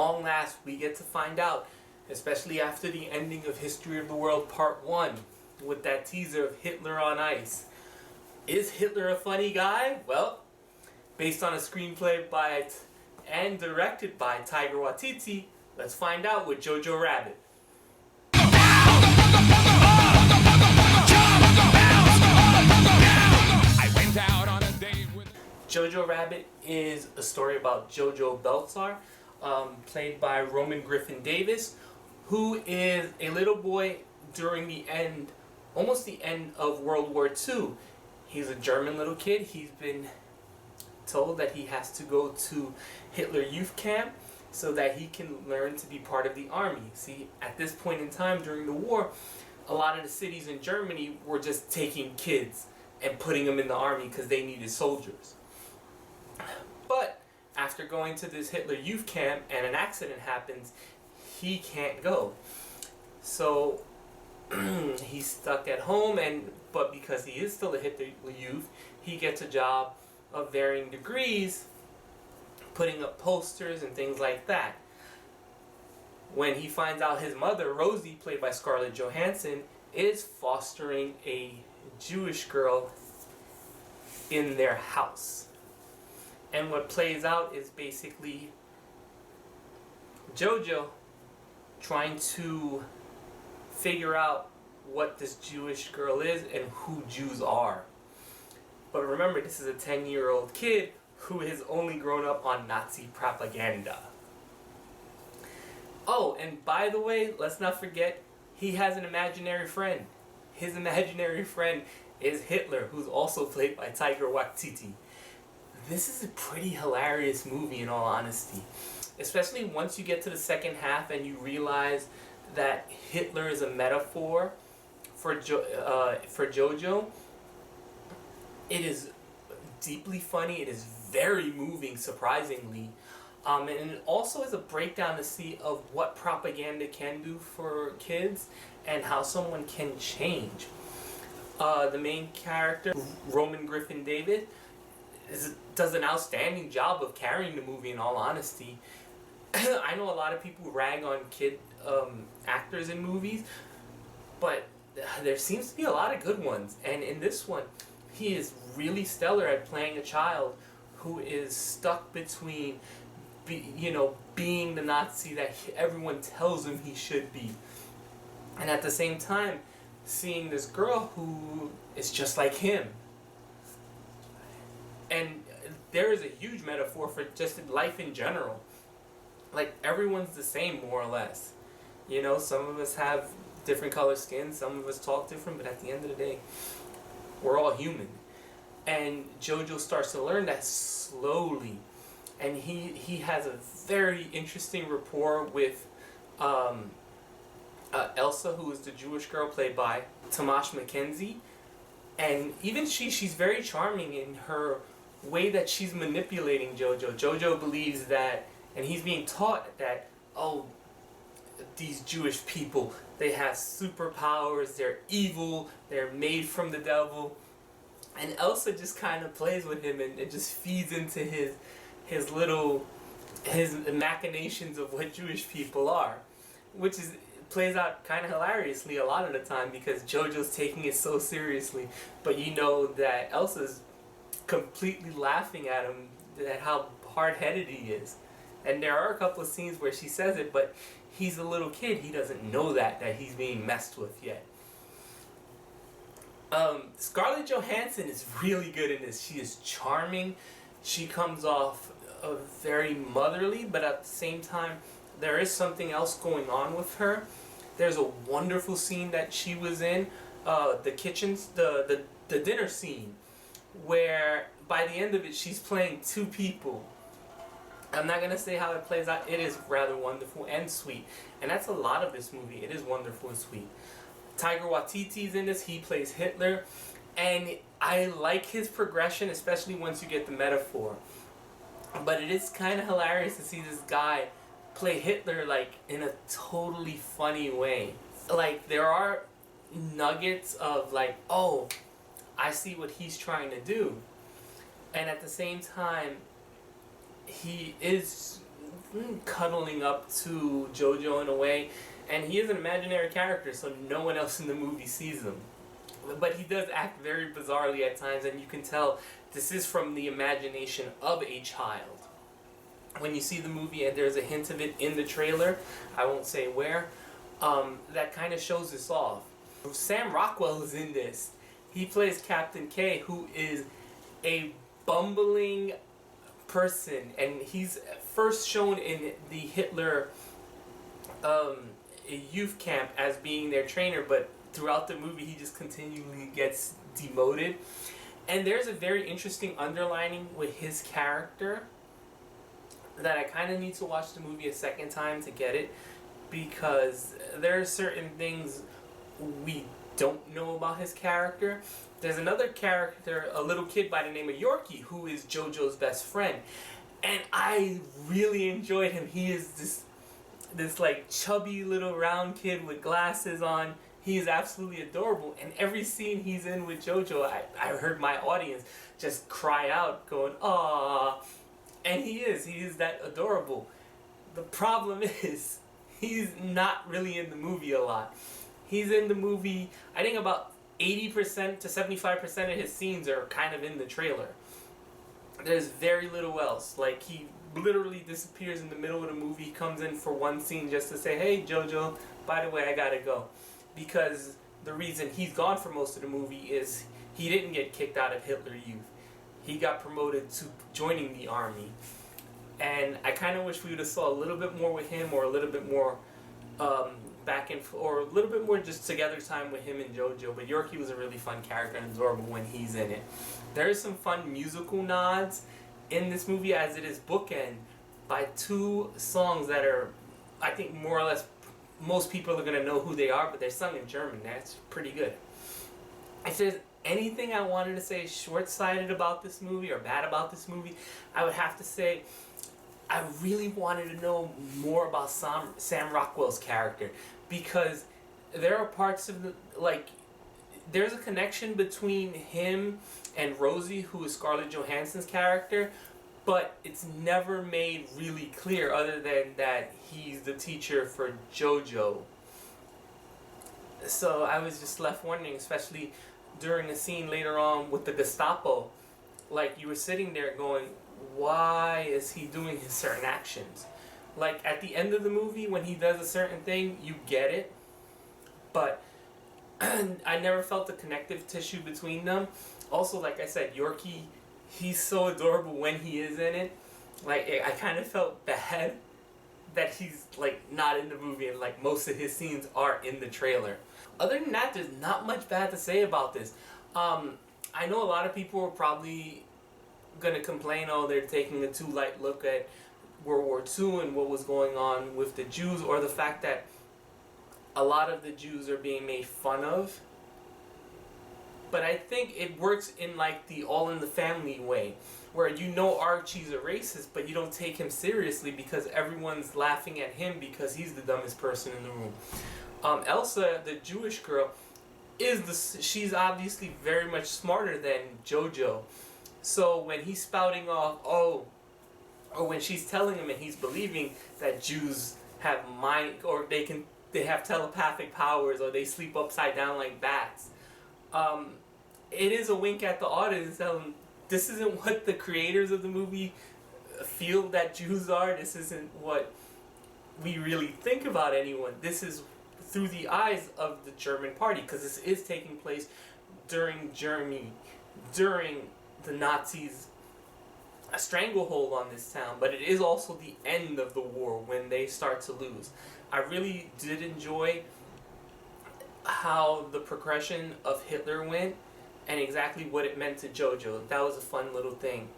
long last, we get to find out, especially after the ending of History of the World Part 1, with that teaser of Hitler on Ice. Is Hitler a funny guy? Well, based on a screenplay by and directed by Taika Waititi, let's find out with Jojo Rabbit. Jojo Rabbit is a story about Jojo Belzar, played by Roman Griffin Davis, who is a little boy during the end, almost the end of World War II. He's a German little kid. He's been told that he has to go to Hitler youth camp so that he can learn to be part of the army. See, at this point in time during the war, a lot of the cities in Germany were just taking kids and putting them in the army because they needed soldiers. But after going to this Hitler youth camp and an accident happens, he can't go. So he's stuck at home, but because he is still a Hitler youth, he gets a job of varying degrees, putting up posters and things like that. When he finds out his mother, Rosie, played by Scarlett Johansson, is fostering a Jewish girl in their house. And what plays out is basically Jojo trying to figure out what this Jewish girl is and who Jews are. But remember, this is a 10-year-old kid who has only grown up on Nazi propaganda. Oh, and by the way, let's not forget, he has an imaginary friend. His imaginary friend is Hitler, who's also played by Taika Waititi. This is a pretty hilarious movie, in all honesty. Especially once you get to the second half and you realize that Hitler is a metaphor for Jojo. It is deeply funny. It is very moving, surprisingly. And it also is a breakdown to see of what propaganda can do for kids and how someone can change. The main character, Roman Griffin Davis, does an outstanding job of carrying the movie, in all honesty. I know a lot of people rag on kid actors in movies, but there seems to be a lot of good ones. And in this one, he is really stellar at playing a child who is stuck between, being the Nazi that everyone tells him he should be, and at the same time, seeing this girl who is just like him. And there is a huge metaphor for just life in general. Like, everyone's the same, more or less. Some of us have different colored skin, some of us talk different, but at the end of the day, we're all human. And Jojo starts to learn that slowly. And he has a very interesting rapport with Elsa, who is the Jewish girl played by Tamash McKenzie. And even she's very charming in her way that she's manipulating Jojo. Jojo believes that, and he's being taught that, these Jewish people, they have superpowers, they're evil, they're made from the devil. And Elsa just kind of plays with him and it just feeds into his machinations of what Jewish people are, which plays out kind of hilariously a lot of the time because Jojo's taking it so seriously, but you know that Elsa's completely laughing at him at how hard-headed he is. And there are a couple of scenes where she says it, but he's a little kid, he doesn't know that he's being messed with yet. Scarlett Johansson is really good in this. She is charming. She comes off very motherly, but at the same time, there is something else going on with her. There's a wonderful scene that she was in, the dinner scene, where by the end of it, she's playing two people. I'm not going to say how it plays out. It is rather wonderful and sweet. And that's a lot of this movie. It is wonderful and sweet. Taika Waititi's in this. He plays Hitler. And I like his progression, especially once you get the metaphor. But it is kind of hilarious to see this guy play Hitler, like, in a totally funny way. Like, there are nuggets of, like, oh, I see what he's trying to do. And at the same time, he is cuddling up to Jojo in a way, and he is an imaginary character, so no one else in the movie sees him. But he does act very bizarrely at times, and you can tell this is from the imagination of a child. When you see the movie, and there's a hint of it in the trailer, I won't say where, that kind of shows this off. Sam Rockwell is in this. He plays Captain K, who is a bumbling person, and he's first shown in the Hitler youth camp as being their trainer, but throughout the movie he just continually gets demoted. And there's a very interesting underlining with his character that I kind of need to watch the movie a second time to get it, because there are certain things we don't know about his character. There's another character, a little kid by the name of Yorkie, who is Jojo's best friend, and I really enjoyed him. He is this like chubby little round kid with glasses on. He is absolutely adorable, and every scene he's in with Jojo, I heard my audience just cry out going, "Aww." And he is that adorable. The problem is, he's not really in the movie a lot. He's in the movie, I think about 80% to 75% of his scenes are kind of in the trailer. There's very little else. Like, he literally disappears in the middle of the movie, comes in for one scene just to say, "Hey Jojo, by the way, I gotta go." Because the reason he's gone for most of the movie is he didn't get kicked out of Hitler Youth. He got promoted to joining the army. And I kind of wish we would have saw a little bit more with him, or a little bit more or a little bit more just together time with him and Jojo. But Yorkie was a really fun character and adorable when he's in it. There is some fun musical nods in this movie, as it is bookend by two songs that are, I think, more or less most people are going to know who they are, but they're sung in German. That's pretty good. If there's anything I wanted to say short-sighted about this movie or bad about this movie, I would have to say I really wanted to know more about Sam Rockwell's character, because there are parts of there's a connection between him and Rosie, who is Scarlett Johansson's character, but it's never made really clear other than that he's the teacher for Jojo. So I was just left wondering, especially during a scene later on with the Gestapo, like, you were sitting there going, why is he doing his certain actions? Like, at the end of the movie, when he does a certain thing, you get it, but I never felt the connective tissue between them. Also, like I said, Yorkie, he's so adorable when he is in it. Like, I kind of felt bad that he's, like, not in the movie, and, like, most of his scenes are in the trailer. Other than that, there's not much bad to say about this. I know a lot of people are probably gonna complain, oh, they're taking a too light look at World War II and what was going on with the Jews, or the fact that a lot of the Jews are being made fun of. But I think it works in, like, the All in the Family way, where you know Archie's a racist, but you don't take him seriously because everyone's laughing at him because he's the dumbest person in the room. Elsa, the Jewish girl, she's obviously very much smarter than Jojo. So when he's spouting off, or when she's telling him and he's believing that Jews have mind, or they have telepathic powers, or they sleep upside down like bats, it is a wink at the audience. This isn't what the creators of the movie feel that Jews are. This isn't what we really think about anyone. This is through the eyes of the German party, because this is taking place during Germany, during the Nazis' stranglehold on this town, but it is also the end of the war when they start to lose. I really did enjoy how the progression of Hitler went and exactly what it meant to Jojo. That was a fun little thing.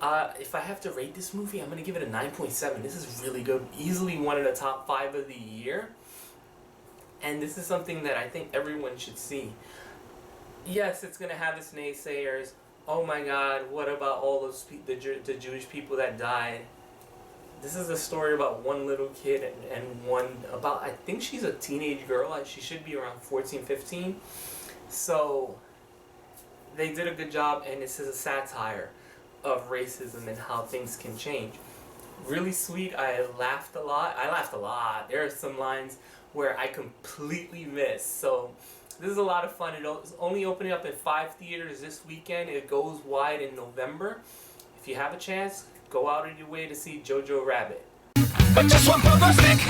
If I have to rate this movie, I'm going to give it a 9.7. This is really good. Easily one of the top 5 of the year. And this is something that I think everyone should see. Yes, it's going to have its naysayers. Oh my God, what about all those the Jewish people that died? This is a story about one little kid and one about, I think she's a teenage girl. She should be around 14, 15. So they did a good job, and this is a satire of racism and how things can change. Really sweet. I laughed a lot. I laughed a lot. There are some lines where I completely missed. So this is a lot of fun. It's only opening up at 5 theaters this weekend. It goes wide in November. If you have a chance, go out of your way to see Jojo Rabbit. But just one for the stick.